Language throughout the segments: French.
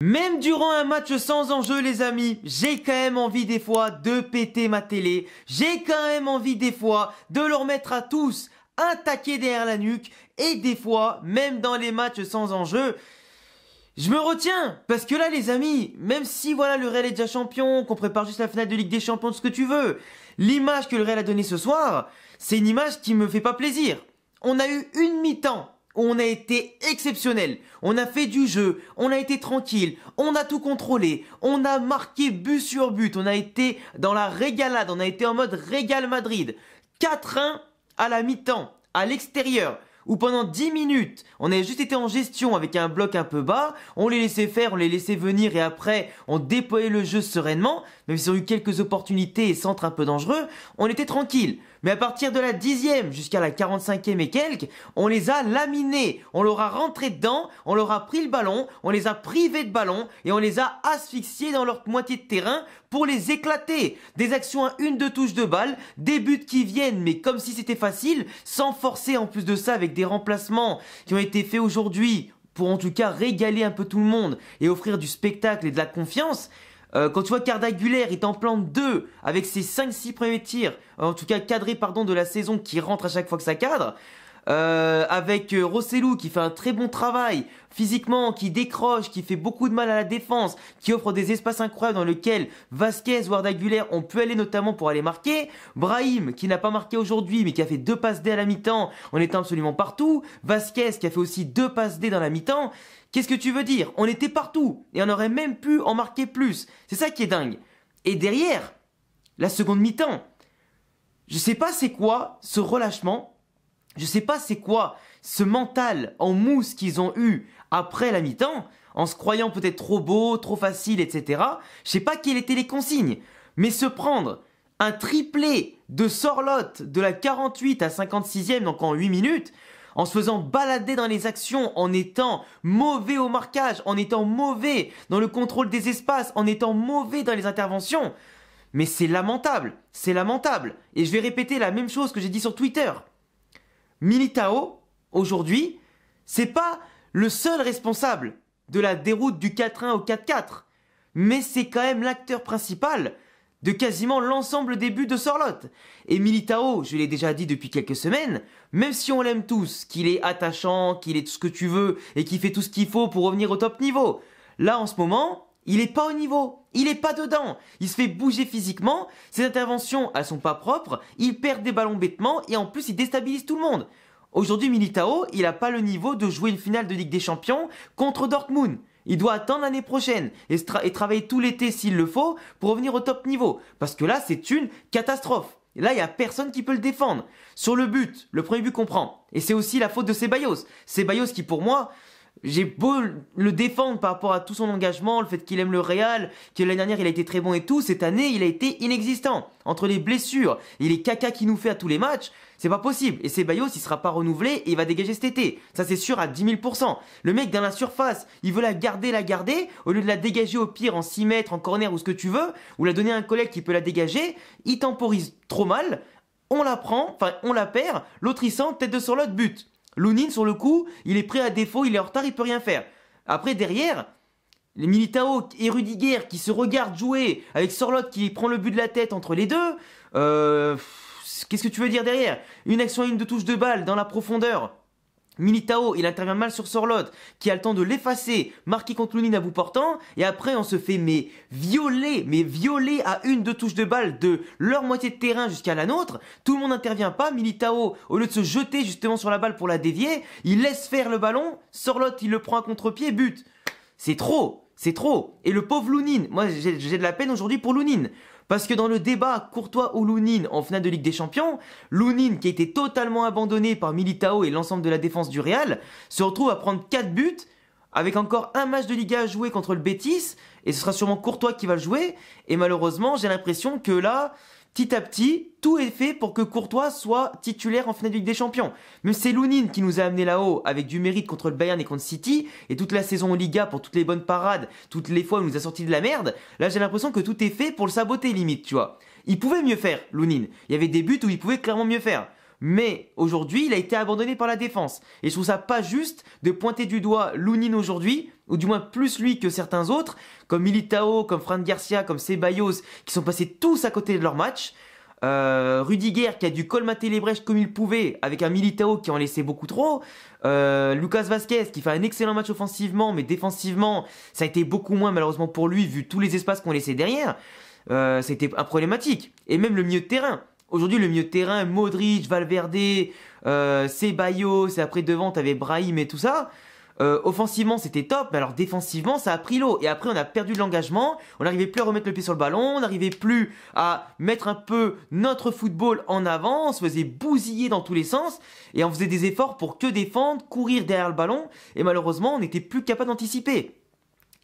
Même durant un match sans enjeu les amis, j'ai quand même envie des fois de péter ma télé, j'ai quand même envie des fois de leur mettre à tous un taquet derrière la nuque et des fois, même dans les matchs sans enjeu, je me retiens, parce que là les amis, même si voilà le Real est déjà champion, qu'on prépare juste la finale de Ligue des Champions, tout ce que tu veux, l'image que le Real a donnée ce soir, c'est une image qui me fait pas plaisir. On a eu une mi-temps où on a été exceptionnel, on a fait du jeu, on a été tranquille, on a tout contrôlé, on a marqué but sur but, on a été dans la régalade, on a été en mode Real Madrid. 4-1 à la mi-temps, à l'extérieur, où pendant 10 minutes, on avait juste été en gestion avec un bloc un peu bas, on les laissait faire, on les laissait venir et après, on déployait le jeu sereinement, même si on a eu quelques opportunités et centres un peu dangereux, on était tranquille. Mais à partir de la 10e jusqu'à la 45e et quelques, on les a laminés, on leur a rentré dedans, on leur a pris le ballon, on les a privés de ballon et on les a asphyxiés dans leur moitié de terrain pour les éclater. Des actions à 1-2 touches de balle, des buts qui viennent mais comme si c'était facile, sans forcer en plus de ça avec des remplacements qui ont été faits aujourd'hui pour en tout cas régaler un peu tout le monde et offrir du spectacle et de la confiance. Quand tu vois qu'Arda Güler est en plan 2 avec ses 5-6 premiers tirs, en tout cas cadrés de la saison qui rentre à chaque fois que ça cadre, avec Rossellou qui fait un très bon travail physiquement, qui décroche, qui fait beaucoup de mal à la défense, qui offre des espaces incroyables dans lesquels Vasquez ou Arda Güler ont pu aller notamment pour aller marquer, Brahim qui n'a pas marqué aujourd'hui mais qui a fait 2 passes D à la mi-temps en étant absolument partout, Vasquez qui a fait aussi 2 passes D dans la mi-temps. Qu'est-ce que tu veux dire? On était partout et on aurait même pu en marquer plus. C'est ça qui est dingue. Et derrière, la seconde mi-temps, je sais pas c'est quoi ce relâchement, je sais pas c'est quoi ce mental en mousse qu'ils ont eu après la mi-temps, en se croyant peut-être trop beau, trop facile, etc. Je sais pas quelles étaient les consignes, mais se prendre un triplé de Sorloth de la 48 à 56e, donc en 8 minutes, en se faisant balader dans les actions, en étant mauvais au marquage, en étant mauvais dans le contrôle des espaces, en étant mauvais dans les interventions. Mais c'est lamentable, c'est lamentable. Et je vais répéter la même chose que j'ai dit sur Twitter. Militao, aujourd'hui, c'est pas le seul responsable de la déroute du 4-1 au 4-4, mais c'est quand même l'acteur principal de quasiment l'ensemble des buts de Sorloth. Et Militao, je l'ai déjà dit depuis quelques semaines, même si on l'aime tous, qu'il est attachant, qu'il est tout ce que tu veux, et qu'il fait tout ce qu'il faut pour revenir au top niveau, là en ce moment, il est pas au niveau, il est pas dedans, il se fait bouger physiquement, ses interventions, elles sont pas propres, il perd des ballons bêtement, et en plus il déstabilise tout le monde. Aujourd'hui Militao, il a pas le niveau de jouer une finale de Ligue des Champions contre Dortmund. Il doit attendre l'année prochaine et travailler tout l'été s'il le faut pour revenir au top niveau. Parce que là, c'est une catastrophe. Et là, il n'y a personne qui peut le défendre. Sur le but, le premier but qu'on prend. Et c'est aussi la faute de Ceballos. Ceballos qui, pour moi, j'ai beau le défendre par rapport à tout son engagement, le fait qu'il aime le Real, que l'année dernière il a été très bon et tout, cette année il a été inexistant. Entre les blessures et les caca qu'il nous fait à tous les matchs, c'est pas possible. Et Ceballos il sera pas renouvelé et il va dégager cet été. Ça c'est sûr à 10 000%. Le mec dans la surface, il veut la garder, au lieu de la dégager au pire en 6 mètres, en corner ou ce que tu veux, ou la donner à un collègue qui peut la dégager, il temporise trop mal, on la prend, enfin on la perd, l'autre il sent tête de sur l'autre but. Lunin, sur le coup, il est prêt à défaut, il est en retard, il peut rien faire. Après, derrière, les Militao et Rudiger qui se regardent jouer avec Sorloth qui prend le but de la tête entre les deux. Qu'est-ce que tu veux dire derrière? Une action à une de touche de balle dans la profondeur. Militao, il intervient mal sur Sorloth, qui a le temps de l'effacer, marqué contre Lunin à bout portant, et après on se fait violer à une de touche de balle de leur moitié de terrain jusqu'à la nôtre. Tout le monde n'intervient pas. Militao, au lieu de se jeter justement sur la balle pour la dévier, il laisse faire le ballon. Sorloth, il le prend à contre-pied, but. C'est trop, c'est trop. Et le pauvre Lunin, moi j'ai de la peine aujourd'hui pour Lunin. Parce que dans le débat Courtois ou Lunin en finale de Ligue des Champions, Lunin, qui a été totalement abandonné par Militao et l'ensemble de la défense du Real, se retrouve à prendre 4 buts, avec encore un match de Liga à jouer contre le Betis, et ce sera sûrement Courtois qui va le jouer, et malheureusement, j'ai l'impression que là, petit à petit, tout est fait pour que Courtois soit titulaire en finale de Ligue des Champions. Même c'est Lunin qui nous a amené là-haut avec du mérite contre le Bayern et contre City, et toute la saison en Liga pour toutes les bonnes parades, toutes les fois où il nous a sorti de la merde. Là, j'ai l'impression que tout est fait pour le saboter limite, tu vois. Il pouvait mieux faire, Lunin. Il y avait des buts où il pouvait clairement mieux faire. Mais aujourd'hui, il a été abandonné par la défense. Et je trouve ça pas juste de pointer du doigt Lounine aujourd'hui, ou du moins plus lui que certains autres, comme Militao, comme Fran Garcia, comme Ceballos, qui sont passés tous à côté de leur match. Rudiger qui a dû colmater les brèches comme il pouvait, avec un Militao qui en laissait beaucoup trop. Lucas Vazquez qui fait un excellent match offensivement, mais défensivement, ça a été beaucoup moins malheureusement pour lui, vu tous les espaces qu'on laissait derrière. C'était problématique. Et même le milieu de terrain. Aujourd'hui, le milieu de terrain, Modric, Valverde, Ceballos, et après devant, t'avais Brahim et tout ça. Offensivement, c'était top, mais alors défensivement, ça a pris l'eau. Et après, on a perdu de l'engagement, on n'arrivait plus à remettre le pied sur le ballon, on n'arrivait plus à mettre un peu notre football en avant, on se faisait bousiller dans tous les sens, et on faisait des efforts pour que défendre, courir derrière le ballon, et malheureusement, on n'était plus capable d'anticiper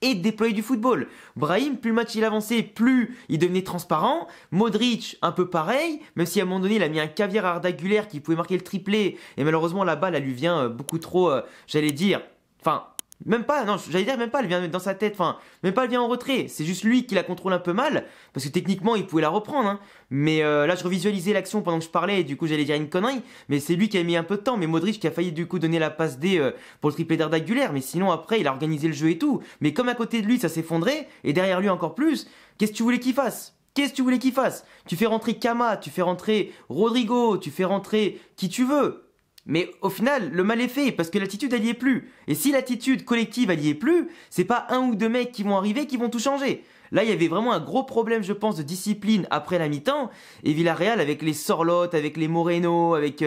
et de déployer du football. Brahim, plus le match il avançait, plus il devenait transparent. Modric, un peu pareil, même si à un moment donné il a mis un caviar à Arda Güler qui pouvait marquer le triplé, et malheureusement la balle elle lui vient beaucoup trop, j'allais dire, enfin, même pas, non, j'allais dire même pas, elle vient dans sa tête, enfin, même pas elle vient en retrait, c'est juste lui qui la contrôle un peu mal, parce que techniquement il pouvait la reprendre, hein. Mais là je revisualisais l'action pendant que je parlais, et du coup j'allais dire une connerie, mais c'est lui qui a mis un peu de temps, mais Modric qui a failli du coup donner la passe D pour le triplé d'Arda Güler, mais sinon après il a organisé le jeu et tout, mais comme à côté de lui ça s'effondrait, et derrière lui encore plus, qu'est-ce que tu voulais qu'il fasse ? Qu'est-ce que tu voulais qu'il fasse ? Tu fais rentrer Kama, tu fais rentrer Rodrigo, tu fais rentrer qui tu veux. Mais au final, le mal est fait parce que l'attitude elle y est plus. Et si l'attitude collective elle y est plus, c'est pas un ou deux mecs qui vont arriver qui vont tout changer. Là, il y avait vraiment un gros problème, je pense, de discipline après la mi-temps. Et Villarreal, avec les Sorloth, avec les Moreno, avec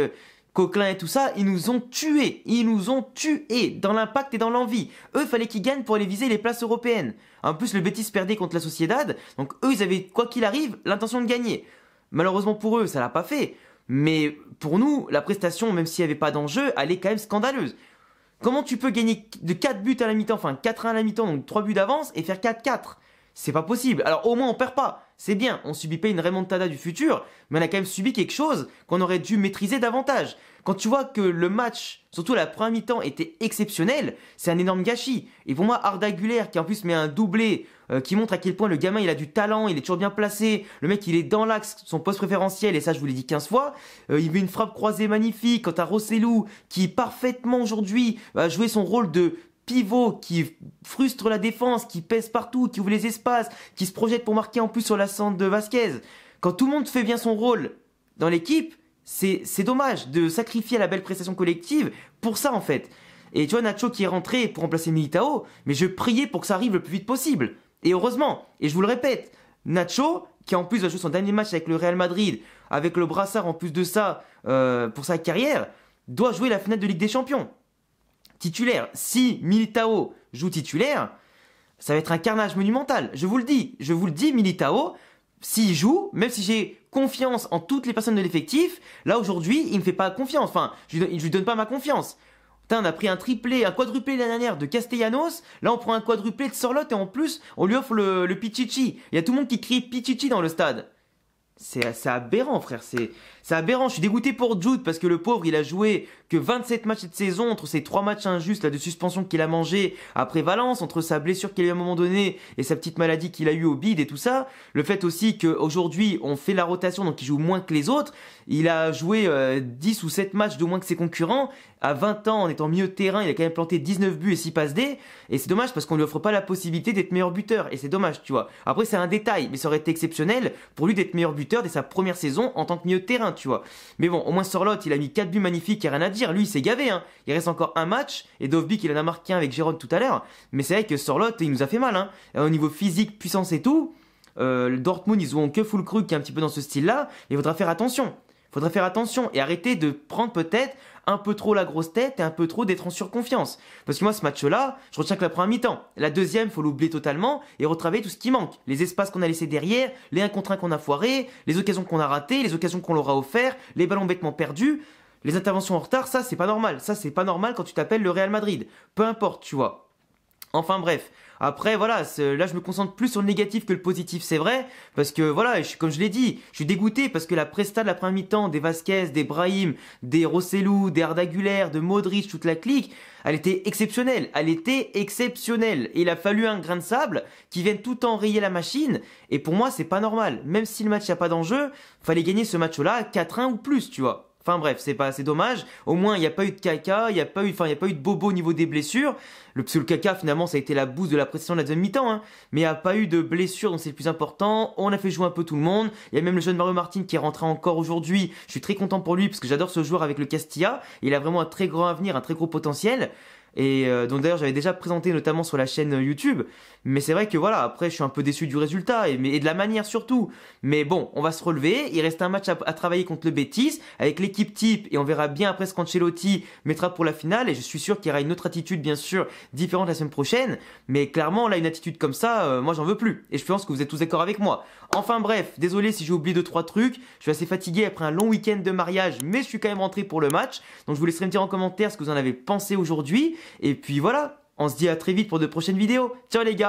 Coquelin et tout ça, ils nous ont tués. Ils nous ont tués dans l'impact et dans l'envie. Eux, fallait qu'ils gagnent pour aller viser les places européennes. En plus, le Betis perdait contre la Sociedad. Donc eux, ils avaient, quoi qu'il arrive, l'intention de gagner. Malheureusement pour eux, ça l'a pas fait. Mais pour nous, la prestation, même s'il n'y avait pas d'enjeu, elle est quand même scandaleuse. Comment tu peux gagner de 4 buts à la mi-temps, enfin 4-1 à la mi-temps, donc 3 buts d'avance, et faire 4-4 ? C'est pas possible. Alors au moins on perd pas. C'est bien, on subit pas une remontada du futur, mais on a quand même subi quelque chose qu'on aurait dû maîtriser davantage. Quand tu vois que le match, surtout la première mi-temps, était exceptionnel, c'est un énorme gâchis. Et pour moi, Arda Güler, qui en plus met un doublé, qui montre à quel point le gamin il a du talent, il est toujours bien placé, le mec il est dans l'axe, son poste préférentiel, et ça je vous l'ai dit 15 fois, il met une frappe croisée magnifique, quant à Rossellou, qui parfaitement aujourd'hui va jouer son rôle de pivot, qui frustre la défense, qui pèse partout, qui ouvre les espaces, qui se projette pour marquer en plus sur la centre de Vasquez. Quand tout le monde fait bien son rôle dans l'équipe, c'est dommage de sacrifier la belle prestation collective pour ça en fait. Et tu vois Nacho qui est rentré pour remplacer Militao, mais je priais pour que ça arrive le plus vite possible. Et heureusement, et je vous le répète, Nacho, qui en plus va jouer son dernier match avec le Real Madrid, avec le brassard en plus de ça pour sa carrière, doit jouer la finale de Ligue des Champions. Titulaire. Si Militao joue titulaire, ça va être un carnage monumental. Je vous le dis, Militao, s'il joue, même si j'ai confiance en toutes les personnes de l'effectif, là aujourd'hui, il me fait pas confiance. Enfin, je lui donne pas ma confiance. Putain, on a pris un quadruplé l'année dernière de Castellanos. Là, on prend un quadruplé de Sorloth et en plus, on lui offre le Pichichi. Il y a tout le monde qui crie Pichichi dans le stade. C'est aberrant, frère. C'est aberrant. Je suis dégoûté pour Jude parce que le pauvre, il a joué que 27 matchs cette saison entre ces 3 matchs injustes là, de suspension qu'il a mangé après Valence, entre sa blessure qu'il a eu à un moment donné et sa petite maladie qu'il a eu au bide et tout ça. Le fait aussi qu'aujourd'hui, on fait la rotation, donc il joue moins que les autres. Il a joué 10 ou 7 matchs de moins que ses concurrents. À 20 ans, en étant milieu de terrain, il a quand même planté 19 buts et 6 passes D. Et c'est dommage parce qu'on lui offre pas la possibilité d'être meilleur buteur. Et c'est dommage, tu vois. Après, c'est un détail, mais ça aurait été exceptionnel pour lui d'être meilleur buteur dès sa première saison en tant que milieu de terrain, tu vois. Mais bon, au moins Sorloth, il a mis 4 buts magnifiques, il n'y a rien à dire. Lui, il s'est gavé, hein. Il reste encore un match. Et Dovbyk, il en a marqué un avec Giroud tout à l'heure. Mais c'est vrai que Sorloth, il nous a fait mal, hein. Au niveau physique, puissance et tout. Le Dortmund, ils ont que Füllkrug qui est un petit peu dans ce style-là. Il faudra faire attention. Et arrêter de prendre peut-être un peu trop la grosse tête et un peu trop d'être en surconfiance. Parce que moi, ce match-là, je retiens que la première mi-temps. La deuxième, faut l'oublier totalement et retravailler tout ce qui manque. Les espaces qu'on a laissés derrière, les 1 contre 1 qu'on a foirés, les occasions qu'on a ratées, les occasions qu'on leur a offert, les ballons bêtement perdus, les interventions en retard, ça, c'est pas normal. Ça, c'est pas normal quand tu t'appelles le Real Madrid. Peu importe, tu vois. Enfin bref. Après voilà, là je me concentre plus sur le négatif que le positif, c'est vrai, parce que voilà, comme je l'ai dit, je suis dégoûté parce que la presta de la première mi-temps des Vasquez, des Brahim, des Rossellou, des Arda Güler, de Modric, toute la clique, elle était exceptionnelle, et il a fallu un grain de sable qui vienne tout enrayer la machine, et pour moi c'est pas normal, même si le match n'a pas d'enjeu, fallait gagner ce match-là 4-1 ou plus, tu vois. Enfin bref, c'est dommage. Au moins, il n'y a pas eu de caca, il n'y a pas eu de bobo au niveau des blessures. Parce que le caca, finalement, ça a été la bouse de la prestation de la deuxième mi-temps, hein. Mais il n'y a pas eu de blessures, donc c'est le plus important. On a fait jouer un peu tout le monde. Il y a même le jeune Mario Martin qui est rentré encore aujourd'hui. Je suis très content pour lui parce que j'adore ce joueur avec le Castilla. Il a vraiment un très grand avenir, un très gros potentiel. Et donc d'ailleurs j'avais déjà présenté notamment sur la chaîne YouTube, mais c'est vrai que voilà, après je suis un peu déçu du résultat et de la manière surtout, mais bon, on va se relever. Il reste un match à travailler contre le Betis avec l'équipe type et on verra bien après ce qu'Ancelotti mettra pour la finale, et je suis sûr qu'il y aura une autre attitude bien sûr différente la semaine prochaine, mais clairement là une attitude comme ça, moi j'en veux plus, et je pense que vous êtes tous d'accord avec moi. Enfin bref, désolé si j'ai oublié 2-3 trucs, je suis assez fatigué après un long week-end de mariage, mais je suis quand même rentré pour le match, donc je vous laisserai me dire en commentaire ce que vous en avez pensé aujourd'hui. Et puis voilà, on se dit à très vite pour de prochaines vidéos. Ciao les gars!